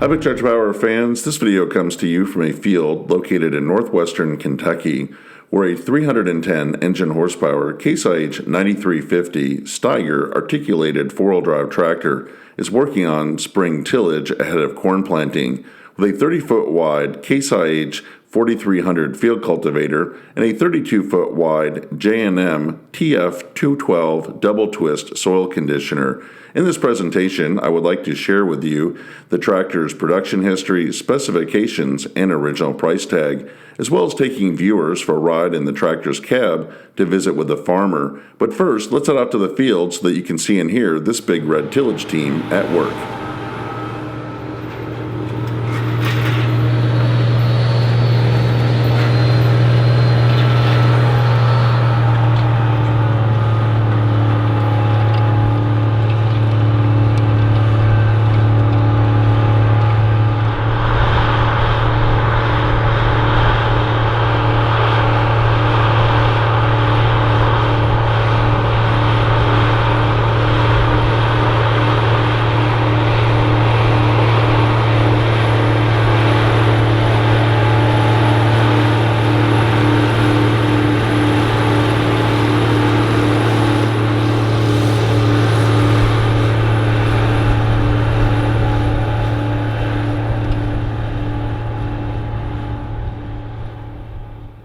Hi, bigtractorpower fans. This video comes to you from a field located in northwestern Kentucky where a 310 engine horsepower CASE IH 9350 Steiger articulated four-wheel drive tractor is working on spring tillage ahead of corn planting with a 30-foot wide CASE IH 4300 Field Cultivator and a 32-foot wide J&M TF212 double twist soil conditioner. In this presentation, I would like to share with you the tractor's production history, specifications, and original price tag, as well as taking viewers for a ride in the tractor's cab to visit with the farmer. But first, let's head out to the field so that you can see and hear this big red tillage team at work.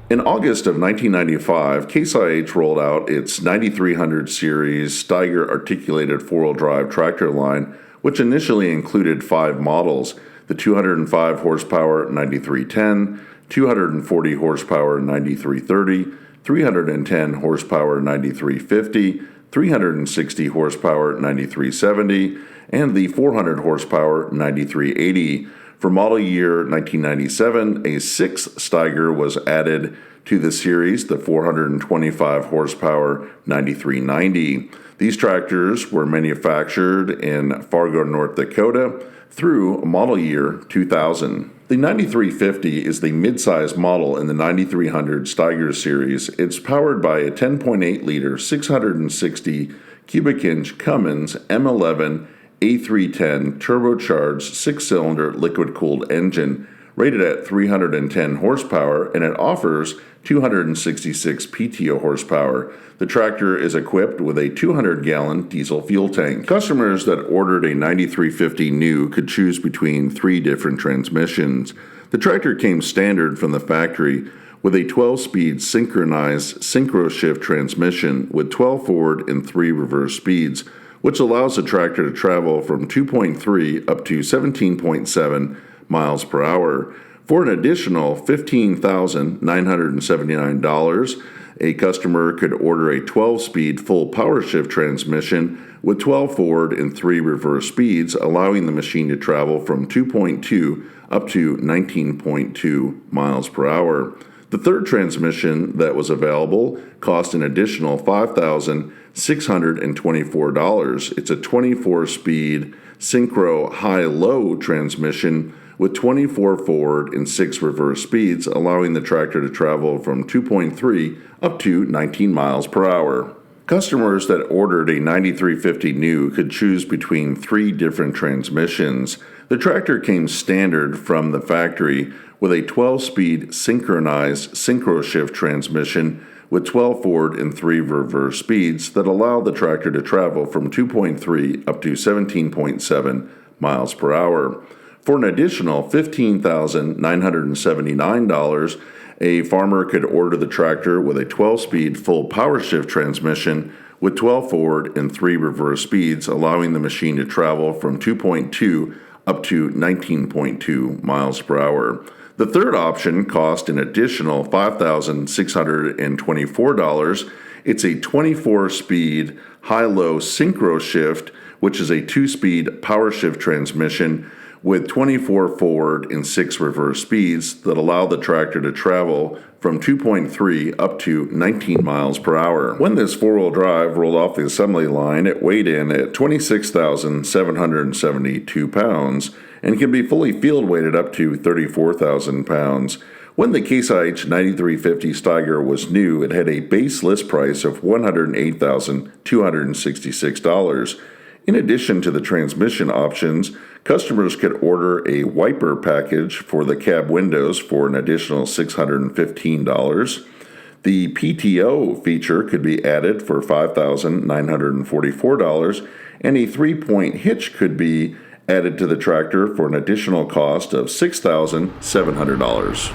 In August of 1995, CASE IH rolled out its 9300 series Steiger articulated four-wheel drive tractor line, which initially included 5 models: the 205 horsepower 9310, 240 horsepower 9330, 310 horsepower 9350, 360 horsepower 9370, and the 400 horsepower 9380. For model year 1997, a 6th Steiger was added to the series, the 425 horsepower 9390. These tractors were manufactured in Fargo, North Dakota through model year 2000. The 9350 is the mid-size model in the 9300 Steiger series. It's powered by a 10.8-liter, 660 cubic inch Cummins M11 A310 turbocharged 6-cylinder liquid-cooled engine rated at 310 horsepower, and it offers 266 PTO horsepower. The tractor is equipped with a 200-gallon diesel fuel tank. Customers that ordered a 9350 new could choose between 3 different transmissions. The tractor came standard from the factory with a 12-speed synchronized synchro shift transmission with 12 forward and 3 reverse speeds, which allows the tractor to travel from 2.3 up to 17.7 miles per hour. For an additional $15,979, a customer could order a 12-speed full power shift transmission with 12 forward and 3 reverse speeds, allowing the machine to travel from 2.2 up to 19.2 miles per hour. The third transmission that was available cost an additional $5,624. It's a 24-speed synchro high-low transmission with 24 forward and 6 reverse speeds, allowing the tractor to travel from 2.3 up to 19 miles per hour. Customers that ordered a 9350 new could choose between 3 different transmissions. The tractor came standard from the factory with a 12-speed synchronized synchro shift transmission with 12 forward and 3 reverse speeds that allow the tractor to travel from 2.3 up to 17.7 miles per hour. For an additional $15,979, a farmer could order the tractor with a 12-speed full power shift transmission with 12 forward and 3 reverse speeds, allowing the machine to travel from 2.2 up to 19.2 miles per hour. The third option cost an additional $5,624. It's a 24-speed high-low synchro shift, which is a 2-speed power shift transmission with 24 forward and 6 reverse speeds that allow the tractor to travel from 2.3 up to 19 miles per hour. When this four-wheel drive rolled off the assembly line, it weighed in at 26,772 pounds and can be fully field weighted up to 34,000 pounds. When the CASE IH 9350 Steiger was new, it had a base list price of $108,266. In addition to the transmission options, customers could order a wiper package for the cab windows for an additional $615. The PTO feature could be added for $5,944, and a 3-point hitch could be added to the tractor for an additional cost of $6,700.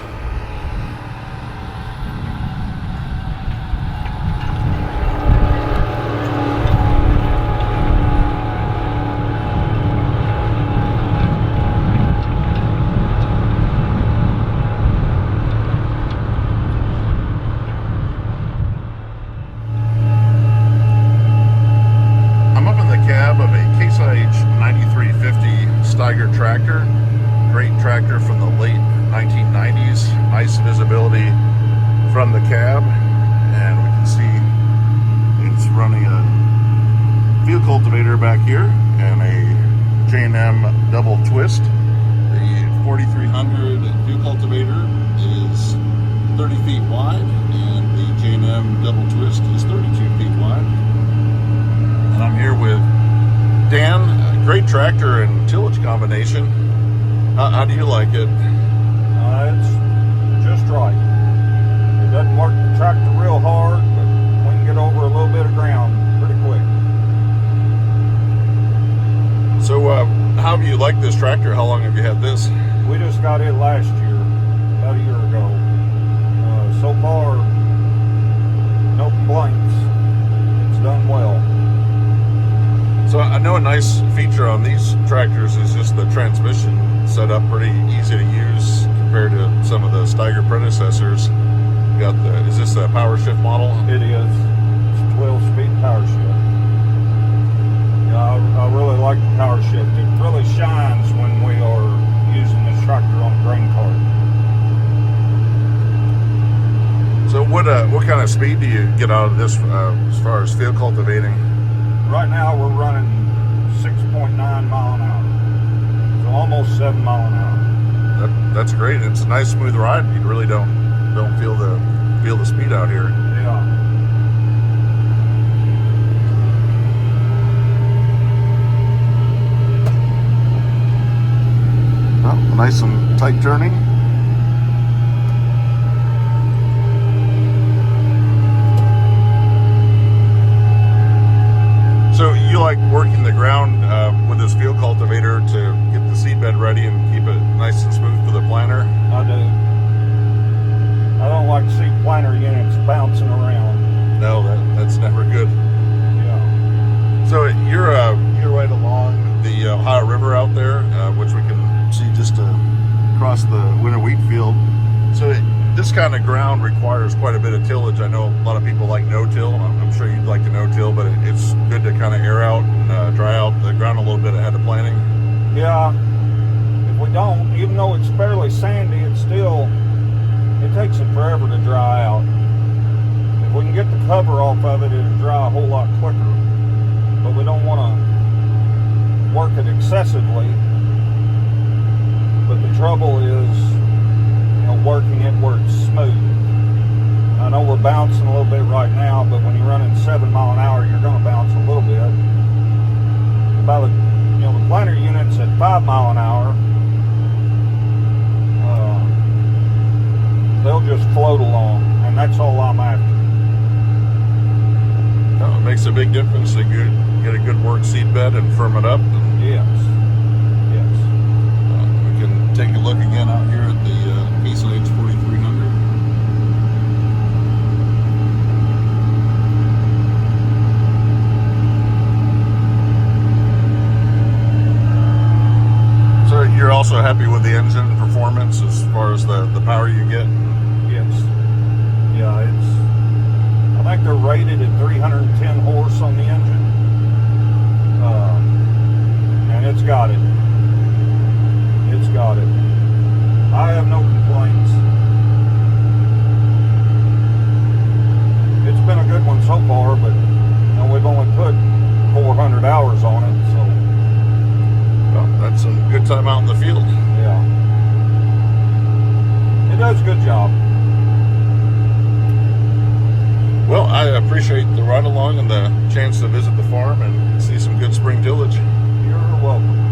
Cab of a CASE IH 9350 Steiger tractor. Great tractor from the late 1990s. Nice visibility from the cab, and we can see it's running a Field Cultivator back here and a J&M double twist. The 4300 Field Cultivator is 30 feet wide, and the J&M double twist is 32 feet wide. And I'm here with Dan. A great tractor and tillage combination. How do you like it? It's just right. It doesn't work the tractor real hard, but we can get over a little bit of ground pretty quick. So how have you liked this tractor? How long have you had this? We just got it last year, about a year ago. So far, no complaints. It's done well. So I know a nice feature on these tractors is just the transmission set up pretty easy to use compared to some of the Steiger predecessors. You got is this a power shift model? It is. It's a 12-speed power shift. Yeah, I really like the power shift. It really shines when we are using this tractor on a grain cart. So what kind of speed do you get out of this as far as field cultivating? Right now we're running 6.9 mile an hour, so almost 7 mile an hour. That's great. It's a nice smooth ride. You really don't feel the speed out here. Yeah. Well, nice and tight turning. So you like working the ground with this field cultivator to get the seedbed ready and keep it nice and smooth for the planter? I do. I don't like to see planter units bouncing around. No, that's never good. Yeah. So you're right along the Ohio River out there, which we can see just across the winter wheat field. So this kind of ground requires quite a bit of tillage. I know a lot of people like no-till. I'm sure you'd like to no-till, but it's good to kind of air out and dry out the ground a little bit ahead of planting. Yeah. If we don't, even though it's fairly sandy, it takes it forever to dry out. If we can get the cover off of it, it'll dry a whole lot quicker. But we don't want to work it excessively. But the trouble is, working it where it's smooth. I know we're bouncing a little bit right now, but when you're running 7 mile an hour, you're going to bounce a little bit. About the planter units at 5 mile an hour, they'll just float along, and that's all I'm after. It makes a big difference to get a good work seed bed and firm it up. Yes. We can take a look again out here at the CASE IH 4300. So you're also happy with the engine performance as far as the power you get? Yes. Yeah, I think they're rated at 310 horse on the engine. And it's got it. I have no complaints. It's been a good one so far, but we've only put 400 hours on it, so. Well, that's a good time out in the field. Yeah. It does a good job. Well, I appreciate the ride along and the chance to visit the farm and see some Good spring tillage. You're welcome.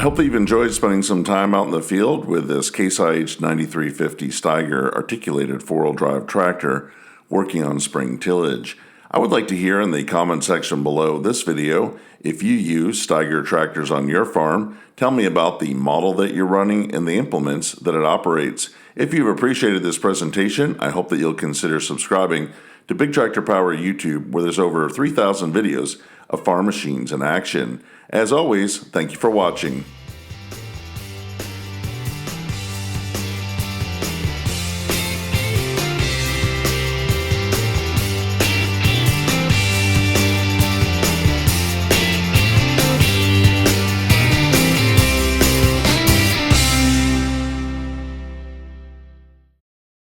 I hope that you've enjoyed spending some time out in the field with this CASE IH 9350 Steiger articulated four-wheel drive tractor working on spring tillage. I would like to hear in the comment section below this video if you use Steiger tractors on your farm. Tell me about the model that you're running and the implements that it operates. If you've appreciated this presentation, I hope that you'll consider subscribing to Big Tractor Power YouTube, where there's over 3,000 videos of farm machines in action. As always, thank you for watching.